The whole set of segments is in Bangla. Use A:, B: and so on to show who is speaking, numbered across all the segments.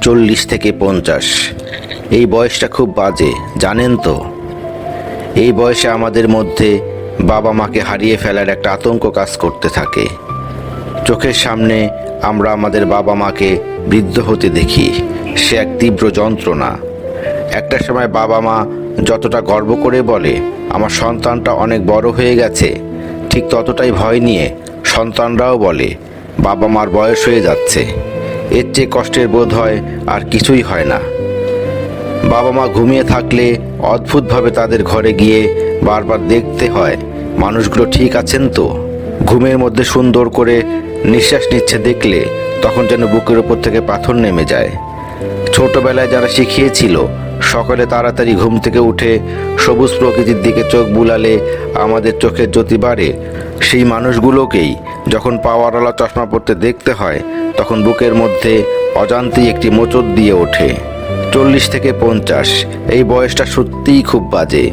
A: 40 থেকে 50। এই বয়সটা খুব বাজে, জানেন তো। এই বয়সে আমাদের মধ্যে বাবা মাকে হারিয়ে ফেলার একটা আতঙ্ক কাজ করতে থাকে। চোখের সামনে আমরা আমাদের বাবা মাকে বৃদ্ধ হতে দেখি, সে এক তীব্র যন্ত্রণা। একটা সময় বাবা মা যতটা গর্ব করে বলে আমার সন্তানটা অনেক বড় হয়ে গেছে, ঠিক ততটাই ভয় নিয়ে সন্তানরাও বলে বাবা মার বয়স হয়ে যাচ্ছে। এর চেয়ে কষ্টের বোধ হয় আর কিছুই হয় না। বাবা মা ঘুমিয়ে থাকলে অদ্ভুতভাবে তাদের ঘরে গিয়ে বারবার দেখতে হয় মানুষগুলো ঠিক আছেন তো। ঘুমের মধ্যে সুন্দর করে নিঃশ্বাস নিচ্ছে দেখলে তখন যেন বুকের ওপর থেকে পাথর নেমে যায়। ছোটবেলায় যারা শিখিয়েছিল সকালে তাড়াতাড়ি ঘুম থেকে উঠে সবুজ প্রকৃতির দিকে চোখ বুলালে আমাদের চোখের জ্যোতি বাড়ে, সেই মানুষগুলোকেই যখন পাওয়ারওয়ালা চশমা পরতে দেখতে হয় তখন বুকের মধ্যে অজান্তেই একটি মোচড় দিয়ে ওঠে। 40 থেকে 50 এই বয়সটা সত্যিই খুব বাজে।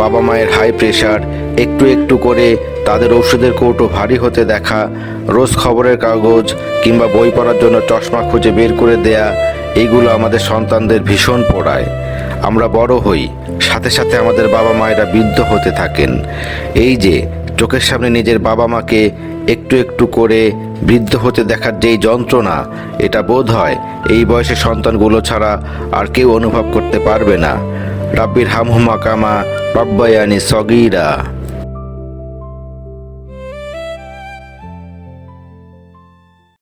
A: বাবা মায়ের হাই প্রেশার, একটু একটু করে তাদের ওষুধের কৌটো ভারী হতে দেখা, রোজ খবরের কাগজ কিংবা বই পড়ার জন্য চশমা খুঁজে বের করে দেয়া, এইগুলো আমাদের সন্তানদের ভীষণ পোড়ায়। আমরা বড় হই, সাথে সাথে আমাদের বাবা মায়েরা বৃদ্ধ হতে থাকেন। এই যে চোখের সামনে নিজের বাবা মাকে একটু একটু করে বৃদ্ধ হতে দেখার যেই যন্ত্রণা, এটা বোধ হয় এই বয়সের সন্তানগুলো ছাড়া আর কেউ অনুভব করতে পারবে না। রাব্বির হামহুমা কামা রব্বায়ানি সগীরা।